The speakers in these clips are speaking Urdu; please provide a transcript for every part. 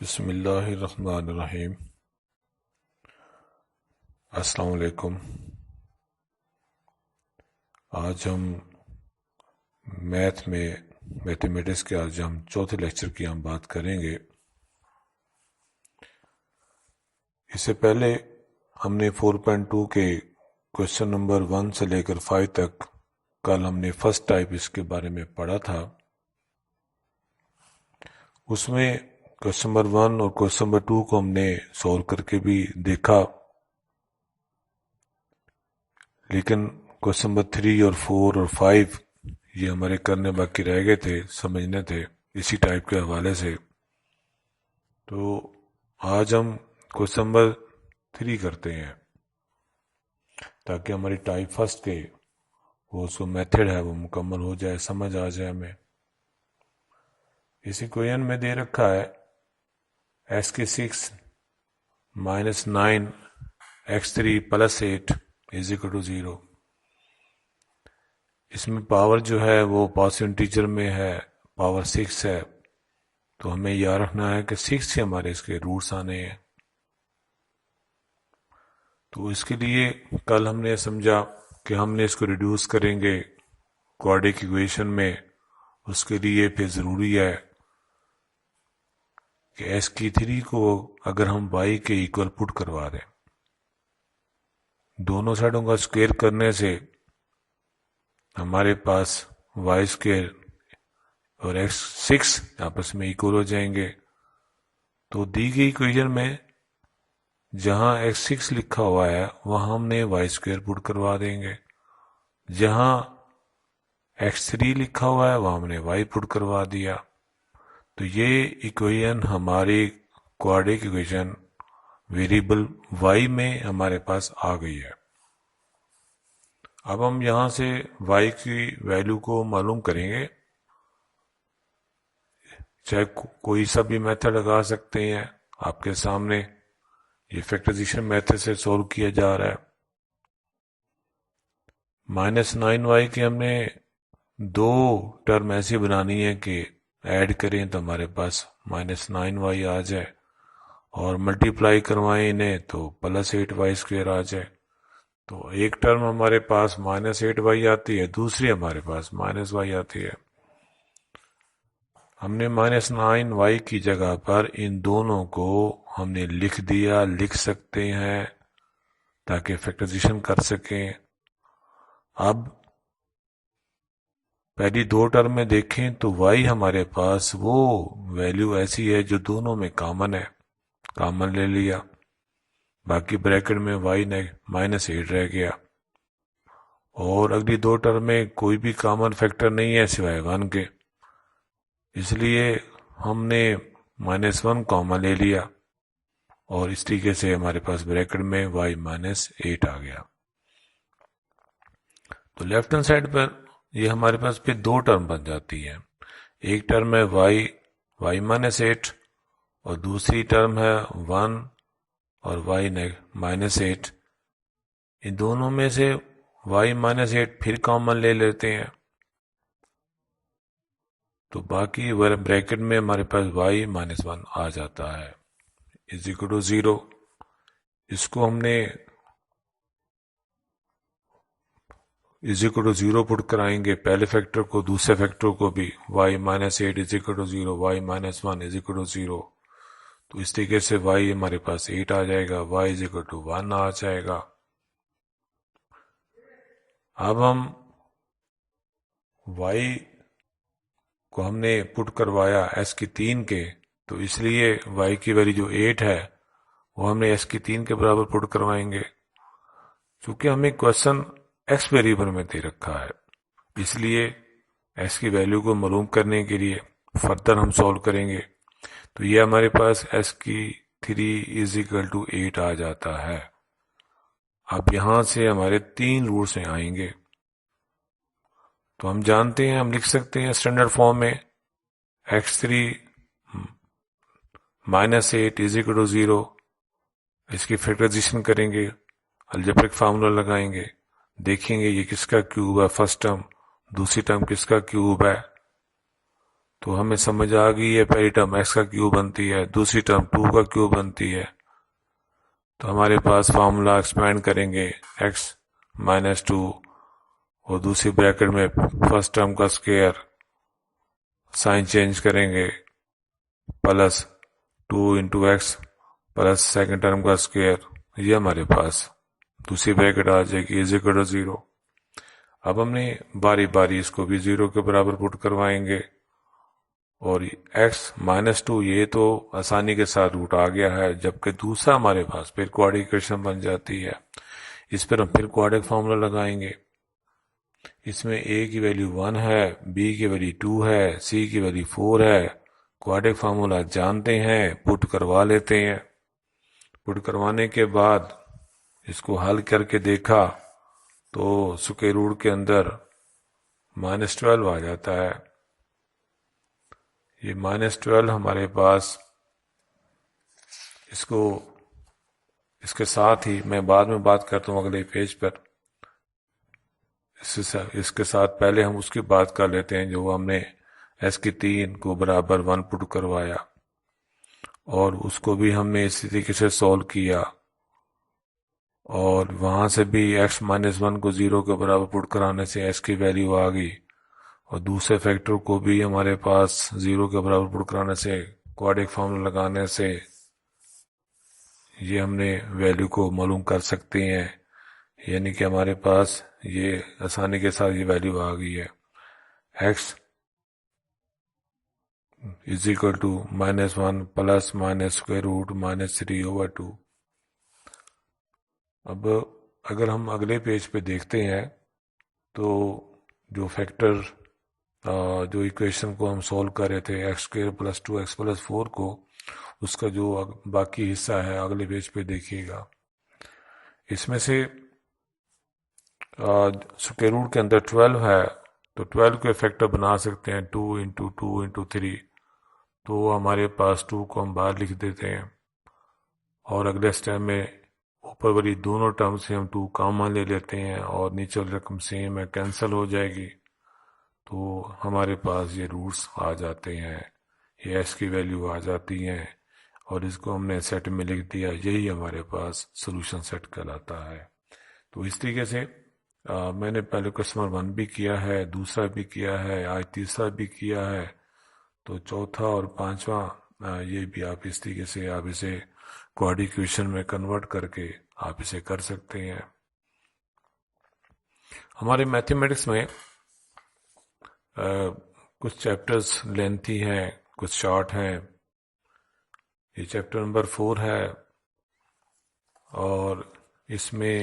بسم اللہ الرحمن الرحیم۔ السلام علیکم۔ آج ہم میتھمیٹکس کے چوتھے لیکچر کی ہم بات کریں گے۔ اس سے پہلے ہم نے 4.2 کے کوشچن نمبر 1 سے لے کر 5 تک کل ہم نے فرسٹ ٹائپ اس کے بارے میں پڑھا تھا۔ اس میں کوشچن نمبر 1 اور کوشچن نمبر 2 کو ہم نے سولو کر کے بھی دیکھا، لیکن کوشچن نمبر 3 اور 4 اور 5 یہ ہمارے کرنے باقی رہ گئے تھے، سمجھنے تھے اسی ٹائپ کے حوالے سے۔ تو آج ہم کوشچن نمبر 3 کرتے ہیں تاکہ ہماری ٹائپ فرسٹ کے وہ جو میتھڈ ہے وہ مکمل ہو جائے، سمجھ آ جائے ہمیں۔ اسی کوئین میں دے رکھا ہے ایس کی 6 -9 x3 + 8 = 0۔ اس میں پاور جو ہے وہ پازیٹیو انٹیجر میں ہے، پاور 6 ہے، تو ہمیں یاد رکھنا ہے کہ 6 سے ہمارے اس کے روٹس آنے ہیں۔ تو اس کے لیے کل ہم نے سمجھا کہ ہم نے اس کو ریڈیوس کریں گے کوارڈک ایکویشن میں۔ اس کے لیے پھر ضروری ہے کہ ایس کی 3 کو اگر ہم وائی کے ایکول پٹ کروا دیں، دونوں سائڈوں کا اسکوئر کرنے سے ہمارے پاس وائی اسکوئر اور x6 آپس میں ایکول ہو جائیں گے۔ تو دی گئی ایکویشن میں جہاں x6 لکھا ہوا ہے وہاں ہم نے وائی اسکوئر پٹ کروا دیں گے، جہاں x3 لکھا ہوا ہے وہاں ہم نے وائی پٹ کروا دیا۔ تو یہ ایکویشن ہماری کوارڈک ایکویشن ویریبل وائی میں ہمارے پاس آ گئی ہے۔ اب ہم یہاں سے وائی کی ویلیو کو معلوم کریں گے، چاہے کوئی سا بھی میتھڈ لگا سکتے ہیں۔ آپ کے سامنے یہ فیکٹرائزیشن میتھڈ سے سولو کیا جا رہا ہے۔ -9y کی ہم نے دو ٹرم ایسی بنانی ہے کہ ایڈ کریں تو ہمارے پاس -9y آ جائے، اور ملٹیپلائی کروائیں انہیں تو +8y² آ جائے۔ تو ایک ٹرم ہمارے پاس -8y آتی ہے، دوسری ہمارے پاس -y آتی ہے۔ ہم نے -9y کی جگہ پر ان دونوں کو ہم نے لکھ دیا، لکھ سکتے ہیں تاکہ فیکٹرائزیشن کر سکیں۔ اب پہلی دو ٹرم میں دیکھیں تو y ہمارے پاس وہ ویلیو ایسی ہے جو دونوں میں کامن ہے، کامن لے لیا، باقی بریکٹ میں y نے -8 رہ گیا، اور اگلی دو ٹرم میں کوئی بھی کامن فیکٹر نہیں ہے سوائے 1 کے، اس لیے ہم نے -1 کامن لے لیا، اور اس طریقے سے ہمارے پاس بریکٹ میں y -8 آ گیا۔ تو لیفٹ ہینڈ سائڈ پر یہ ہمارے پاس پھر دو ٹرم بن جاتی ہے، ایک ٹرم ہے y -8 اور دوسری ٹرم ہے 1 اور y -8۔ ان دونوں میں سے y -8 پھر کامن لے لیتے ہیں، تو باقی بریکٹ میں ہمارے پاس y -1 آ جاتا ہے =0۔ اس کو ہم نے =0 پٹ کرائیں گے، پہلے فیکٹر کو دوسرے فیکٹر کو بھی، y -8 =0، y -1 =0۔ تو اس طریقے سے y ہمارے پاس 8 آ جائے گا، y =1 آ جائے گا۔ اب ہم y کو ہم نے پٹ کروایا s کی 3 کے، تو اس لیے y کی ویلیو جو 8 ہے وہ ہم نے s کی 3 کے برابر پٹ کروائیں گے۔ چونکہ ہمیں کوشچن x ویریبل میں دے رکھا ہے، اس لیے s کی ویلیو کو معلوم کرنے کے لیے فردر ہم سولو کریں گے، تو یہ ہمارے پاس s کی 3 = 8 آ جاتا ہے۔ اب یہاں سے ہمارے 3 روٹس آئیں گے، تو ہم جانتے ہیں، ہم لکھ سکتے ہیں اسٹینڈرڈ فارم میں x3 -8 =0۔ اس کی فیکٹرائزیشن کریں گے، الجبرک فارمولا لگائیں گے، دیکھیں گے یہ کس کا کیوب ہے، فرسٹ ٹرم، دوسری ٹرم کس کا کیوب ہے، تو ہمیں سمجھ آ گئی ہے پہلی ٹرم ایکس کا کیوب بنتی ہے، دوسری ٹرم 2 کا کیوب بنتی ہے. تو ہمارے پاس فارمولا ایکسپینڈ کریں گے ایکس مائنس 2 اور دوسری بریکٹ میں فرسٹ ٹرم کا اسکوائر سائن چینج کریں گے plus 2 into x plus second term کا اسکوائر. یہ ہمارے پاس دوسری بریکٹ آ جائے گی از اکول ٹو 0. اب ہم نے باری باری اس کو بھی 0 کے برابر پٹ کروائیں گے اور ایکس مائنس 2 یہ تو آسانی کے ساتھ روٹ آ گیا ہے، جبکہ دوسرا ہمارے پاس پھر کوآرڈینٹ ایکویشن بن جاتی ہے. اس پر ہم پھر کوآرڈینٹ فارمولا لگائیں گے. اس میں اے کی ویلیو 1 ہے، بی کی ویلیو 2 ہے، سی کی ویلیو 4 ہے. کوآرڈینٹ فارمولا جانتے ہیں، پٹ کروا لیتے ہیں. پٹ کروانے کے بعد اس کو حل کر کے دیکھا تو اسکوائر روٹ کے اندر -12 آ جاتا ہے. یہ -12 ہمارے پاس اس کے ساتھ ہی میں بعد میں بات کرتا ہوں اگلے پیج پر. اس کے ساتھ پہلے ہم اس کی بات کر لیتے ہیں جو ہم نے ایس کی 3 کو برابر 1 پٹ کروایا اور اس کو بھی ہم نے اسی طریقے سے سولو کیا اور وہاں سے بھی ایکس مائنس 1 کو 0 کے برابر پٹ کرانے سے ایس کی ویلیو آ گئی اور دوسرے فیکٹر کو بھی ہمارے پاس 0 کے برابر پٹ کرانے سے کوآرڈینٹ فارمولا لگانے سے یہ ہم نے ویلیو کو معلوم کر سکتے ہیں. یعنی کہ ہمارے پاس یہ آسانی کے ساتھ یہ ویلیو آ گئی ہے x is equal to -1 plus minus square root -3/2. اب اگر ہم اگلے پیج پہ دیکھتے ہیں تو جو فیکٹر جو ایکویشن کو ہم سولو کر رہے تھے x square plus 2x plus 4 کو، اس کا جو باقی حصہ ہے اگلے پیج پہ دیکھیے گا. اس میں سے اسکوائر روٹ کے اندر 12 ہے تو 12 کے فیکٹر بنا سکتے ہیں 2 انٹو 2 انٹو 3. تو ہمارے پاس 2 کو ہم باہر لکھ دیتے ہیں اور اگلے اسٹیپ میں اوپر والی دونوں ٹرم سے ہم 2 کامن لے لیتے ہیں اور نیچے والی رقم سیم ہے، کینسل ہو جائے گی. تو ہمارے پاس یہ روٹس آ جاتے ہیں، یہ ایس کی ویلیو آ جاتی ہیں اور اس کو ہم نے سیٹ میں لکھ دیا. یہی ہمارے پاس سولوشن سیٹ کہلاتا ہے. تو اس طریقے سے میں نے پہلے کسٹمر 1 بھی کیا ہے، دوسرا بھی کیا ہے، آج تیسرا بھی کیا ہے. تو چوتھا اور پانچواں یہ بھی آپ اس طریقے سے آپ اسے کوآرڈینٹ ایکویشن میں کنورٹ کر کے آپ اسے کر سکتے ہیں. ہمارے میتھمیٹکس میں کچھ چیپٹرز لینتھی ہیں، کچھ شارٹ ہیں. یہ چیپٹر نمبر 4 ہے اور اس میں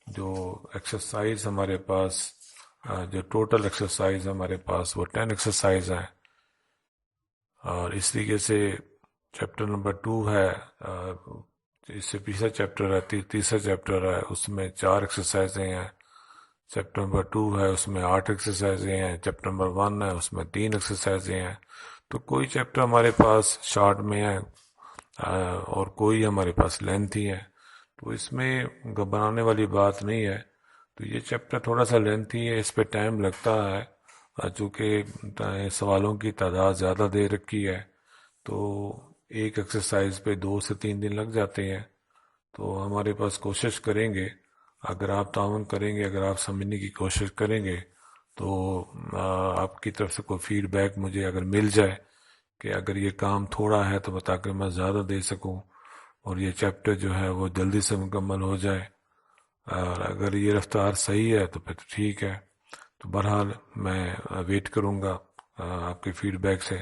جو ایکسرسائز ہمارے پاس جو ٹوٹل ایکسرسائز ہمارے پاس وہ 10 ایکسرسائز ہیں. اور اس طریقے سے چیپٹر نمبر 2 ہے، اس سے پچھلا چیپٹر ہے تیسرا چیپٹر ہے، اس میں 4 ایکسرسائزیں ہیں. چیپٹر نمبر 2 ہے اس میں 8 ایکسرسائزیں ہیں. چیپٹر نمبر 1 ہے اس میں 3 ایکسرسائزیں ہیں. تو کوئی چیپٹر ہمارے پاس شارٹ میں ہے اور کوئی ہمارے پاس لینتھی ہے. تو اس میں گھبرانے والی بات نہیں ہے. تو یہ چیپٹر تھوڑا سا لینتھی ہے، اس پہ ٹائم لگتا ہے چونکہ سوالوں کی تعداد زیادہ دے رکھی ہے تو ایک ایکسرسائز پہ 2 سے 3 دن لگ جاتے ہیں. تو ہمارے پاس کوشش کریں گے، اگر آپ تعاون کریں گے، اگر آپ سمجھنے کی کوشش کریں گے تو آپ کی طرف سے کوئی فیڈ بیک مجھے اگر مل جائے کہ اگر یہ کام تھوڑا ہے تو تاکہ میں زیادہ دے سکوں اور یہ چیپٹر جو ہے وہ جلدی سے مکمل ہو جائے، اور اگر یہ رفتار صحیح ہے تو پھر ٹھیک ہے. تو بہرحال میں ویٹ کروں گا آپ کے فیڈ بیک سے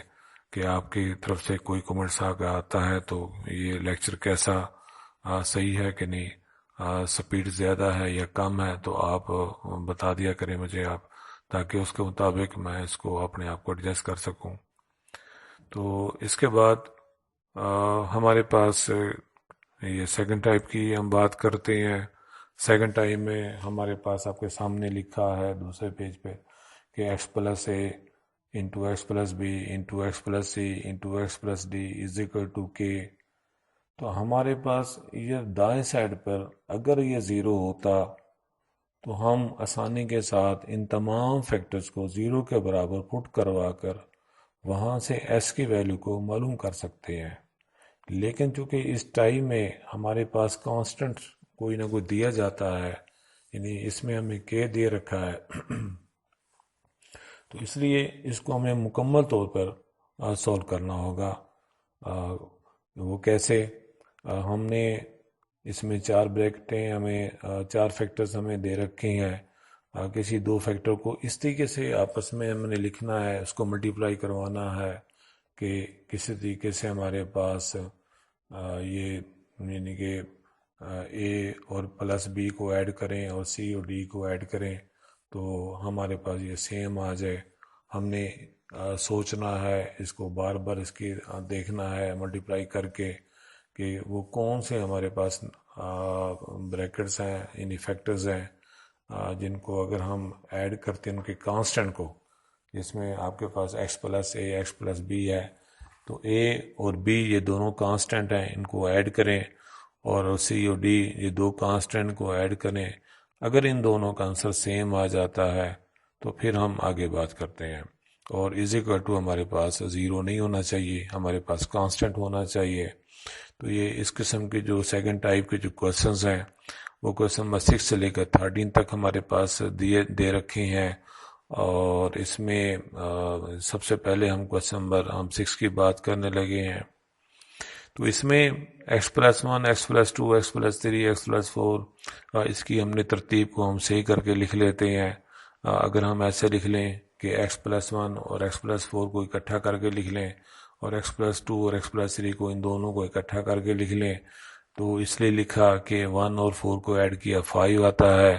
کہ آپ کی طرف سے کوئی کمنٹس آتا ہے تو یہ لیکچر کیسا صحیح ہے کہ نہیں، سپیڈ زیادہ ہے یا کم ہے، تو آپ بتا دیا کریں مجھے آپ، تاکہ اس کے مطابق میں اس کو اپنے آپ کو ایڈجسٹ کر سکوں. تو اس کے بعد ہمارے پاس یہ سیکنڈ ٹائپ کی ہم بات کرتے ہیں. سیکنڈ ٹائپ میں ہمارے پاس آپ کے سامنے لکھا ہے دوسرے پیج پہ کہ x plus A into x plus B into x plus C into x plus D is equal to K. تو ہمارے پاس یہ دائیں سائڈ پر اگر یہ 0 ہوتا تو ہم آسانی کے ساتھ ان تمام فیکٹرز کو 0 کے برابر پٹ کروا کر وہاں سے ایس کی ویلیو کو معلوم کر سکتے ہیں. لیکن چونکہ اس ٹائم میں ہمارے پاس کانسٹنٹ کوئی نہ کوئی دیا جاتا ہے، یعنی اس میں ہمیں کے دے رکھا ہے، تو اس لیے اس کو ہمیں مکمل طور پر سولو کرنا ہوگا. وہ کیسے؟ ہم نے اس میں 4 بریکٹیں ہمیں 4 فیکٹرز ہمیں دے رکھے ہیں. کسی 2 فیکٹر کو اس طریقے سے آپس میں ہم نے لکھنا ہے، اس کو ملٹیپلائی کروانا ہے کہ کسی طریقے سے ہمارے پاس یہ یعنی کہ اے اور پلس بی کو ایڈ کریں اور سی اور ڈی کو ایڈ کریں تو ہمارے پاس یہ سیم آ جائے. ہم نے سوچنا ہے، اس کو بار بار اس کی دیکھنا ہے ملٹیپلائی کر کے کہ وہ کون سے ہمارے پاس بریکٹس ہیں، یعنی فیکٹرز ہیں جن کو اگر ہم ایڈ کرتے ہیں ان کے کانسٹنٹ کو، جس میں آپ کے پاس X plus A X plus B ہے، تو اے اور بی یہ دونوں کانسٹنٹ ہیں، ان کو ایڈ کریں، اور سی اور ڈی یہ 2 کانسٹنٹ کو ایڈ کریں. اگر ان دونوں کا آنسر سیم آ جاتا ہے تو پھر ہم آگے بات کرتے ہیں. اور از اکول ٹو ہمارے پاس 0 نہیں ہونا چاہیے، ہمارے پاس کانسٹنٹ ہونا چاہیے. تو یہ اس قسم کے جو سیکنڈ ٹائپ کے جو کوشچنز ہیں وہ کوشچن نمبر 6 سے لے کر 13 تک ہمارے پاس دے رکھے ہیں. اور اس میں سب سے پہلے ہم کوشچن نمبر 6 کی بات کرنے لگے ہیں. تو اس میں x plus 1 x plus 2 x plus 3 x plus 4 اس کی ہم نے ترتیب کو ہم صحیح کر کے لکھ لیتے ہیں. اگر ہم ایسے لکھ لیں کہ ایکس پلس 1 اور ایکس پلس 4 کو اکٹھا کر کے لکھ لیں اور ایکس پلس 2 اور ایکس پلس 3 کو ان دونوں کو اکٹھا کر کے لکھ لیں، تو اس لیے لکھا کہ 1 اور 4 کو ایڈ کیا 5 آتا ہے،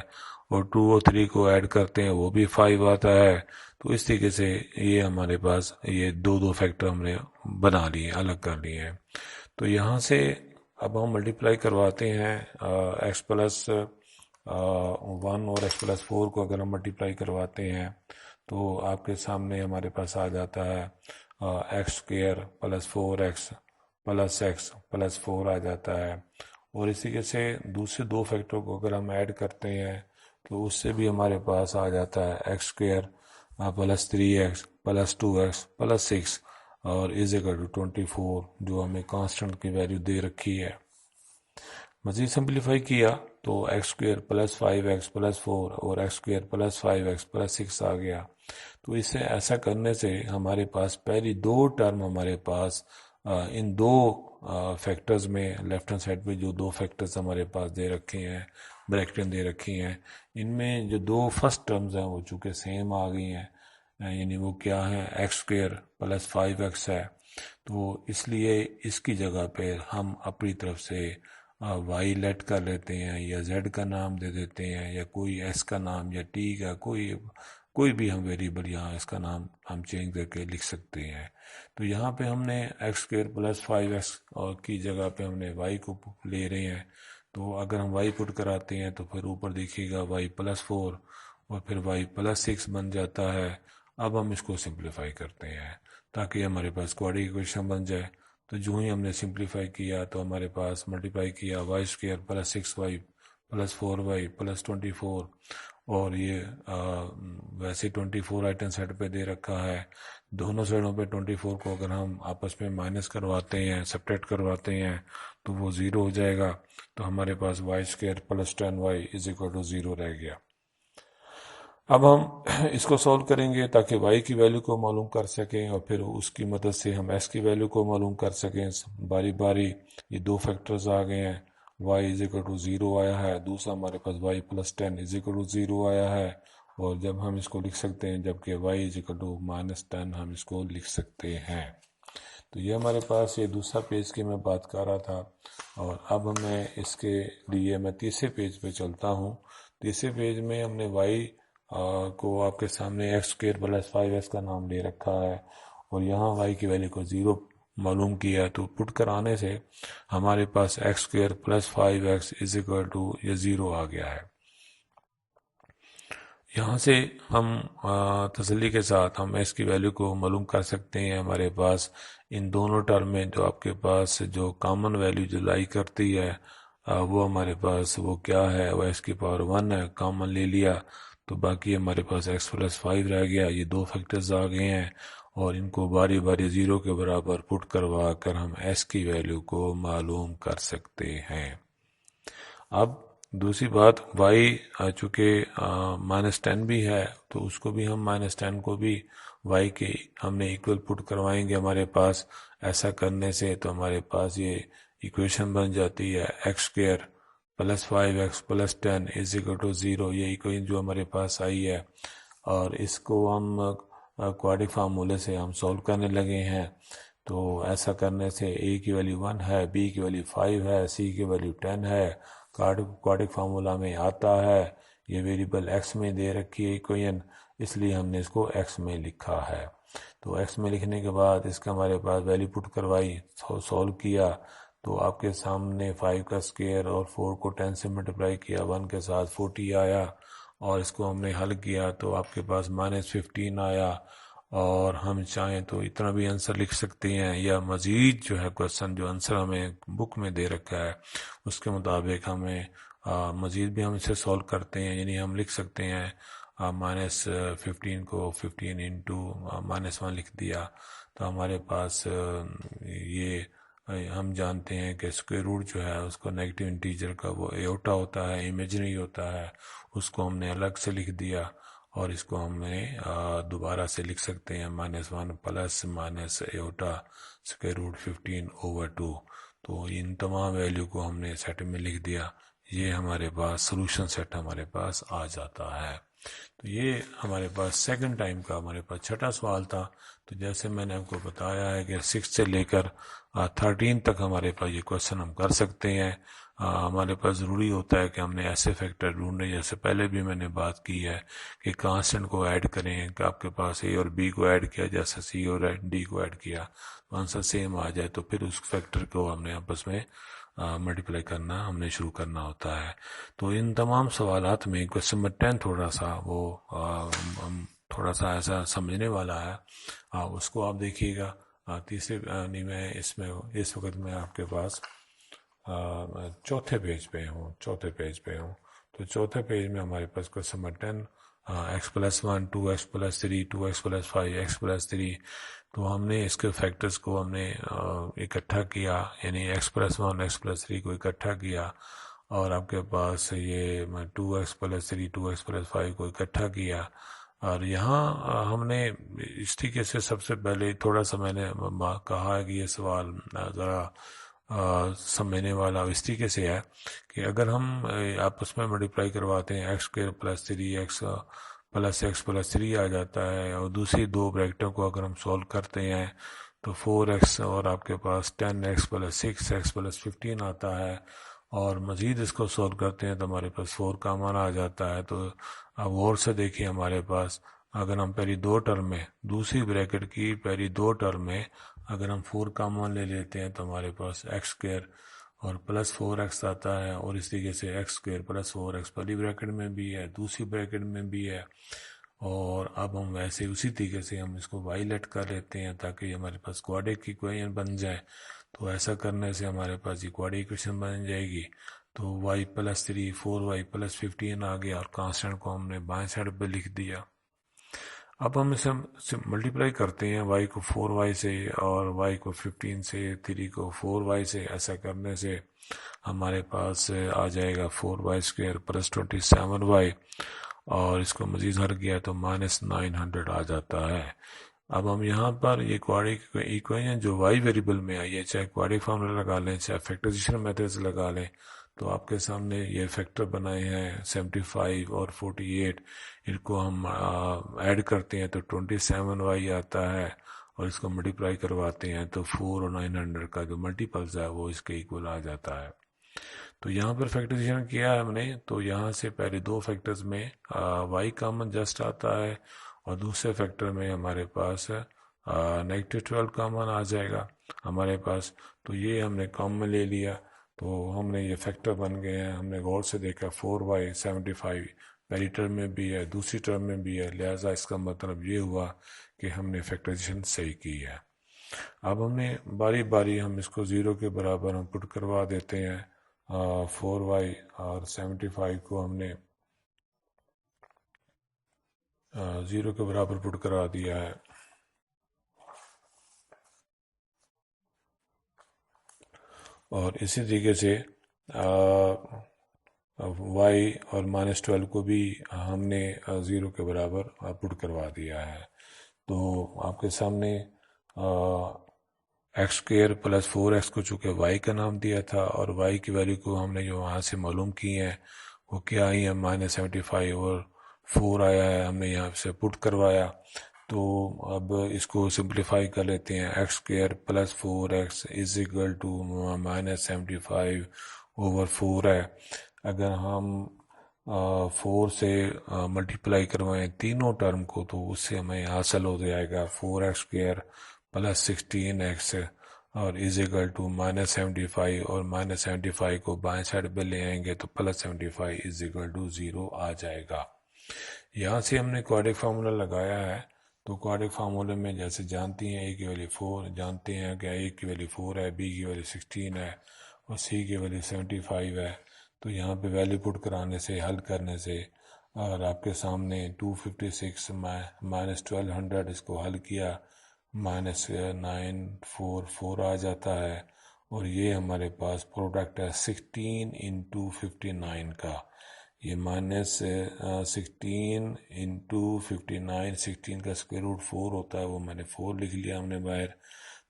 اور 2 اور 3 کو ایڈ کرتے ہیں وہ بھی 5 آتا ہے. تو اس طریقے سے یہ ہمارے پاس یہ 2 فیکٹر ہم نے بنا لیے، الگ کر لیے ہیں. تو یہاں سے اب ہم ملٹیپلائی کرواتے ہیں ایکس پلس 1 اور ایکس پلس 4 کو اگر ہم ملٹیپلائی کرواتے ہیں تو آپ کے سامنے ہمارے پاس آ جاتا ہے x square plus 4x plus x plus 4 آ جاتا ہے. اور اسی طریقے سے دوسرے 2 فیکٹر کو اگر ہم ایڈ کرتے ہیں تو اس سے بھی ہمارے پاس آ جاتا ہے x square plus 3x plus 2x plus 6 اور از اکول ٹو 24 جو ہمیں کانسٹنٹ کی ویلیو دے رکھی ہے. مزید سمپلیفائی کیا تو x square plus 5x plus 4 اور x square plus 5x plus 6 آ گیا. تو اس سے ایسا کرنے سے ہمارے پاس پہلی 2 ٹرم ہمارے پاس ان 2 فیکٹرز میں لیفٹ ہینڈ سائڈ پہ جو 2 فیکٹرز ہمارے پاس دے رکھے ہیں، بریکٹیں دے رکھی ہیں، ان میں جو 2 فرسٹ ٹرمز ہیں وہ چونکہ سیم آ گئی ہیں، یعنی وہ کیا ہیں، ایکس اسکوئر پلس 5x ہے. تو اس لیے اس کی جگہ پہ ہم اپنی طرف سے وائی لیٹ کر لیتے ہیں یا زیڈ کا نام دے دیتے ہیں یا کوئی ایس کا نام یا ٹی کا کوئی بھی ہم ویریبل یہاں اس کا نام ہم چینج کر کے لکھ سکتے ہیں. تو یہاں پہ ہم نے ایکس اسکوئر پلس 5x کی جگہ پہ ہم نے وائی کو لے رہے ہیں. تو اگر ہم وائی پٹ کراتے ہیں تو پھر اوپر دیکھیے گا وائی پلس 4 اور پھر وائی پلس 6 بن جاتا ہے. اب ہم اس کو سمپلیفائی کرتے ہیں تاکہ ہمارے پاس کوآڈریٹک ایکویشن بن جائے. تو جو ہی ہم نے سمپلیفائی کیا تو ہمارے پاس ملٹیپلائی کیا y square plus 6y plus 4y plus 24 اور یہ ویسے 24 رائٹ ہینڈ سائڈ پہ دے رکھا ہے. دونوں سائڈوں پہ 24 کو اگر ہم آپس میں مائنس کرواتے ہیں، سبٹریکٹ کرواتے ہیں تو وہ 0 ہو جائے گا. تو ہمارے پاس Y square plus 10y is equal to 0 رہ گیا. اب ہم اس کو سولو کریں گے تاکہ y کی ویلیو کو معلوم کر سکیں اور پھر اس کی مدد سے ہم s کی ویلیو کو معلوم کر سکیں. باری باری یہ 2 فیکٹرز آ گئے ہیں. y از اکول ٹو 0 آیا ہے، دوسرا ہمارے پاس y plus 10 is equal to 0 آیا ہے، اور جب ہم اس کو لکھ سکتے ہیں جبکہ y is equal to minus 10 ہم اس کو لکھ سکتے ہیں. تو یہ ہمارے پاس یہ دوسرا پیج کی میں بات کر رہا تھا. اور اب میں اس کے لیے میں تیسرے پیج پہ چلتا ہوں. تیسرے پیج میں ہم نے y کو آپ کے سامنے ایکس اسکوئر پلس 5x کا نام دے رکھا ہے اور یہاں y کی ویلیو کو 0 معلوم کیا. تو پٹ کرانے سے ہمارے پاس X square plus 5x is equal to یہ 0 آ گیا ہے. یہاں سے ہم تسلی کے ساتھ ہم اس کی ویلیو کو معلوم کر سکتے ہیں. ہمارے پاس ان دونوں ٹرم میں جو آپ کے پاس جو کامن ویلیو جو لائی کرتی ہے وہ ہمارے پاس وہ کیا ہے، وہ ایکس کی پاور 1 ہے، کامن لے لیا تو باقی ہمارے پاس ایکس پلس 5 رہ گیا. یہ 2 فیکٹرز آ گئے ہیں اور ان کو باری باری 0 کے برابر پٹ کروا کر ہم ایس کی ویلیو کو معلوم کر سکتے ہیں۔ اب دوسری بات وائی چونکہ -10 بھی ہے تو اس کو بھی ہم -10 کو بھی وائی کے ہم نے ایکول پٹ کروائیں گے ہمارے پاس۔ ایسا کرنے سے تو ہمارے پاس یہ ایکویشن بن جاتی ہے x² + 5x + 10 = 0۔ یہ ایکویشن جو ہمارے پاس آئی ہے اور اس کو ہم کوارڈک فارمولے سے ہم سولو کرنے لگے ہیں۔ تو ایسا کرنے سے a کی ویلیو 1 ہے، b کی ویلیو 5 ہے، c کی ویلیو 10 ہے، کوارڈک فارمولا میں آتا ہے۔ یہ ویریبل x میں دے رکھی ہے ایکویشن، اس لیے ہم نے اس کو x میں لکھا ہے۔ تو x میں لکھنے کے بعد اس کا ہمارے پاس ویلیو پٹ کروائی، سولو کیا تو آپ کے سامنے 5 کا اسکوائر اور 4 کو 10 سے ملٹیپلائی کیا، 1 کے ساتھ 40 آیا، اور اس کو ہم نے حل کیا تو آپ کے پاس -15 آیا۔ اور ہم چاہیں تو اتنا بھی آنسر لکھ سکتے ہیں، یا مزید جو ہے کوشچن جو آنسر ہمیں بک میں دے رکھا ہے اس کے مطابق ہمیں مزید بھی ہم اسے سولو کرتے ہیں، یعنی ہم لکھ سکتے ہیں -15 کو 15 انٹو -1 لکھ دیا تو ہمارے پاس یہ ہم جانتے ہیں کہ اسکوائر روٹ جو ہے اس کو نیگیٹو انٹیجر کا وہ ایوٹا ہوتا ہے، امیجنری ہوتا ہے، اس کو ہم نے الگ سے لکھ دیا، اور اس کو ہم نے دوبارہ سے لکھ سکتے ہیں -1 + ایوٹا √15/2۔ تو ان تمام ویلیو کو ہم نے سیٹ میں لکھ دیا، یہ ہمارے پاس سولوشن سیٹ ہمارے پاس آ جاتا ہے۔ تو یہ ہمارے پاس سیکنڈ ٹائم کا ہمارے پاس چھٹا سوال تھا۔ تو جیسے میں نے آپ کو بتایا ہے کہ 6 سے لے کر 13 تک ہمارے پاس یہ کوشچن ہم کر سکتے ہیں۔ ہمارے پاس ضروری ہوتا ہے کہ ہم نے ایسے فیکٹر ڈھونڈے، جیسے پہلے بھی میں نے بات کی ہے کہ کانسٹنٹ کو ایڈ کریں، کہ آپ کے پاس اے اور بی کو ایڈ کیا جیسے سی اور ڈی کو ایڈ کیا تو آنسر سیم آ جائے، تو پھر اس فیکٹر کو ہم نے آپس میں ملٹیپلائی کرنا ہم نے شروع کرنا ہوتا ہے۔ تو ان تمام سوالات میں کوشچن نمبر 10 تھوڑا سا وہ تھوڑا سا ایسا سمجھنے والا ہے، اس کو آپ دیکھیے گا۔ تیسرے میں اس وقت میں آپ کے پاس چوتھے پیج پہ ہوں تو چوتھے پیج میں ہمارے پاس question number 10 x+1 2x + 3 2x + 5 x + 3۔ تو ہم نے اس کے فیکٹرز کو ہم نے اکٹھا کیا، یعنی x+1 x + 3 کو اکٹھا کیا، اور آپ کے پاس یہ 2x + 3 2x + 5 کو اکٹھا کیا۔ اور یہاں ہم نے اس طریقے سے سب سے پہلے تھوڑا سا میں نے کہا ہے کہ یہ سوال ذرا سمجھنے والا اس طریقے سے ہے کہ اگر ہم آپس میں ملٹیپلائی کرواتے ہیں x² + 3x + 3 آ جاتا ہے، اور دوسری دو بریکٹوں کو اگر ہم سولو کرتے ہیں تو 4x اور آپ کے پاس 10x + 6x + 15 آتا ہے، اور مزید اس کو سولو کرتے ہیں تو ہمارے پاس 4 کامن آ جاتا ہے۔ تو اب غور سے دیکھیں ہمارے پاس اگر ہم پہلی دو ٹرم میں دوسری بریکٹ کی پہلی دو ٹرم میں اگر ہم 4 کامن لے لیتے ہیں تو ہمارے پاس x² اور +4x آتا ہے، اور اس طریقے سے x² + 4x پہلی بریکٹ میں بھی ہے دوسری بریکٹ میں بھی ہے، اور اب ہم ویسے اسی طریقے سے ہم اس کو وائلیٹ کر لیتے ہیں تاکہ ہمارے پاس کوارڈک ایکویشن بن جائے۔ تو ایسا کرنے سے ہمارے پاس یہ کوارڈک ایکویشن بن جائے گی۔ تو y + 3 4y + 15 آ گیا، اور کانسٹنٹ کو ہم نے بائیں سائڈ پہ لکھ دیا۔ اب ہم اسے ملٹیپلائی کرتے ہیں y کو 4y سے اور y کو 15 سے، 3 کو 4y سے۔ ایسا کرنے سے ہمارے پاس آ جائے گا 4y² + 27y، اور اس کو مزید حل کیا تو -900 آ جاتا ہے۔ اب ہم یہاں پر یہ کوارڈک ایکویشن جو y ویریبل میں آئی ہے، چاہے کوارڈک فارمولا لگا لیں چاہے فیکٹرائزیشن میتھڈ سے لگا لیں، تو آپ کے سامنے یہ فیکٹر بنائے ہیں 75 اور 48، ان کو ہم ایڈ کرتے ہیں تو 27y آتا ہے، اور اس کو ملٹیپلائی کرواتے ہیں تو 4 اور 900 کا جو ملٹیپلز ہے وہ اس کے ایکول آ جاتا ہے۔ تو یہاں پر فیکٹرائزیشن کیا ہے ہم نے، تو یہاں سے پہلے دو فیکٹرز میں y کامن جسٹ آتا ہے، اور دوسرے فیکٹر میں ہمارے پاس -12 کامن آ جائے گا ہمارے پاس۔ تو یہ ہم نے کامن لے لیا تو ہم نے یہ فیکٹر بن گئے ہیں۔ ہم نے غور سے دیکھا 4y 75 پہلی ٹرم میں بھی ہے دوسری ٹرم میں بھی ہے، لہٰذا اس کا مطلب یہ ہوا کہ ہم نے فیکٹرائزیشن صحیح کی ہے۔ اب ہم نے باری باری ہم اس کو 0 کے برابر ہم پٹ کروا دیتے ہیں۔ 4y اور 75 کو ہم نے 0 کے برابر پٹ کروا دیا ہے، اور اسی طریقے سے وائی اور -12 کو بھی ہم نے 0 کے برابر پٹ کروا دیا ہے. تو آپ کے سامنے x² + 4x کو چونکہ y کا نام دیا تھا اور y کی ویلیو کو ہم نے جو وہاں سے معلوم کی ہیں وہ کیا آئی ہیں -75 اور 4 آیا ہے، ہم نے یہاں سے پٹ کروایا. تو اب اس کو سمپلیفائی کر لیتے ہیں. x² + 4x = -75/4 ہے. اگر ہم 4 سے ملٹیپلائی کروائیں تینوں ٹرم کو تو اس سے ہمیں حاصل ہو جائے گا 4x² + 16x اور =-75 اور -75 کو بائیں سائڈ پہ لے آئیں گے تو +75 = 0 آ جائے گا. یہاں سے ہم نے کوڈک فارمولا لگایا ہے. تو کوڈک فارمولے میں جیسے جانتی ہیں A کی ویلیو 4 جانتے ہیں کہ A کی ویلیو 4 ہے، B کی ویلیو 16 ہے اور C کی ویلیو 75 ہے. تو یہاں پہ ویلیو پٹ کرانے سے حل کرنے سے اور آپ کے سامنے 256 -1200 اس کو حل کیا -944 آ جاتا ہے. اور یہ ہمارے پاس پروڈکٹ ہے 16 × 59 کا. یہ -16 × 59 16 کا √4 ہوتا ہے، وہ میں نے 4 لکھ لیا ہم نے باہر.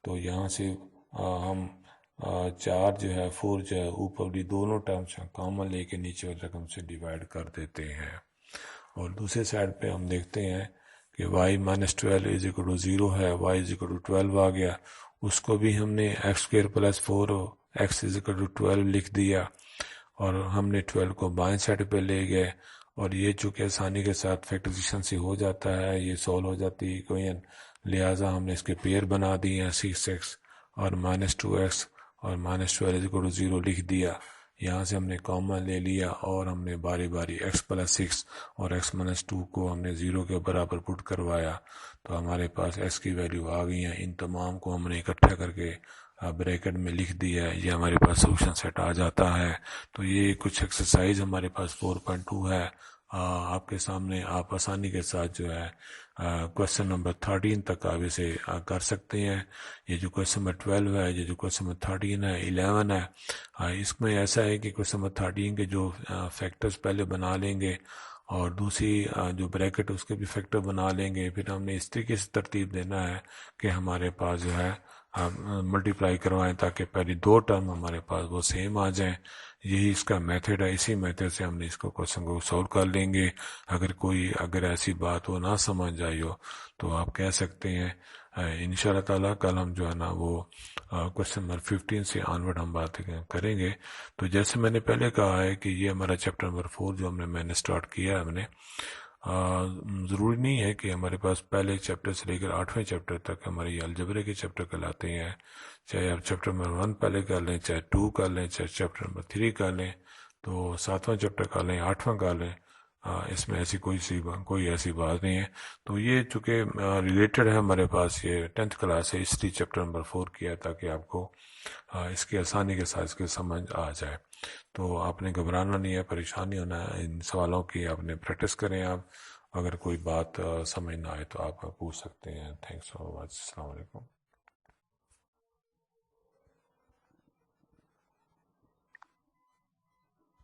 تو یہاں سے ہم 4 جو ہے 4 جو ہے اوپر بھی دونوں ٹرمز کامن لے کے نیچے والی رقم سے ڈیوائڈ کر دیتے ہیں. اور دوسرے سائڈ پہ ہم دیکھتے ہیں کہ y -12 = 0 ہے، y = 12 آ گیا. اس کو بھی ہم نے x² + 4 x = 12 لکھ دیا اور ہم نے 12 کو بائیں سائڈ پہ لے گئے. اور یہ چونکہ آسانی کے ساتھ فیکٹرائزیشن سے ہو جاتا ہے، یہ سولو ہو جاتی ہے ایکویشن، لہٰذا ہم نے اس کے پیئر بنا دیے ہیں 6x اور -2x اور -12 = 0 لکھ دیا. یہاں سے ہم نے کامن لے لیا اور ہم نے باری باری x + 6 اور x - 2 کو ہم نے 0 کے برابر پٹ کروایا. تو ہمارے پاس x کی ویلیو آ گئی ہیں. ان تمام کو ہم نے اکٹھا کر کے بریکٹ میں لکھ دیا ہے، یہ ہمارے پاس سولوشن سیٹ آ جاتا ہے. تو یہ کچھ ایکسرسائز ہمارے پاس 4.2 ہے آپ کے سامنے. آپ آسانی کے ساتھ جو ہے کویسچن نمبر 13 تک آپ اسے کر سکتے ہیں. یہ جو کویسچن نمبر 12 ہے، یہ جو کویسچن نمبر 13 ہے، 11 ہے، اس میں ایسا ہے کہ کویسچن نمبر 13 کے جو فیکٹرز پہلے بنا لیں گے اور دوسری جو بریکٹ اس کے بھی فیکٹر بنا لیں گے. پھر ہم نے اس طریقے سے ترتیب دینا ہے کہ ہمارے پاس جو ہے ملٹیپلائی کروائیں تاکہ پہلی 2 ٹرم ہمارے پاس وہ سیم آ جائیں. یہی اس کا میتھڈ ہے. اسی میتھڈ سے ہم نے اس کو کویسچن کو سولو کر لیں گے. اگر ایسی بات ہو نہ سمجھ آئی ہو تو آپ کہہ سکتے ہیں. انشاءاللہ تعالیٰ کل ہم جو ہے نا وہ کویسچن نمبر 15 سے آنورڈ ہم بات کریں گے. تو جیسے میں نے پہلے کہا ہے کہ یہ ہمارا چیپٹر نمبر 4 جو میں نے سٹارٹ کیا ہے. ہم نے ضروری نہیں ہے کہ ہمارے پاس پہلے چیپٹر سے لے کر 8ویں چیپٹر تک ہمارے یہ الجبرے کے چیپٹر کہلاتے ہیں. چاہے آپ چیپٹر نمبر 1 پہلے کر لیں، چاہے 2 کر لیں، چاہے چیپٹر نمبر 3 کر لیں، تو 7واں چیپٹر کر لیں، 8واں کر لیں. اس میں ایسی کوئی ایسی بات نہیں ہے. تو یہ چونکہ ریلیٹڈ ہے ہمارے پاس، یہ 10th کلاس ہے، اس لیے چیپٹر نمبر 4 کیا تاکہ آپ کو اس کی آسانی کے ساتھ اس کی سمجھ آ جائے. تو آپ نے گھبرانا نہیں ہے، پریشانی ہونا ہے. ان سوالوں کی آپ نے پریکٹس کریں. آپ اگر کوئی بات سمجھ نہ آئے تو آپ پوچھ سکتے ہیں. Thanks for watch. السلام علیکم.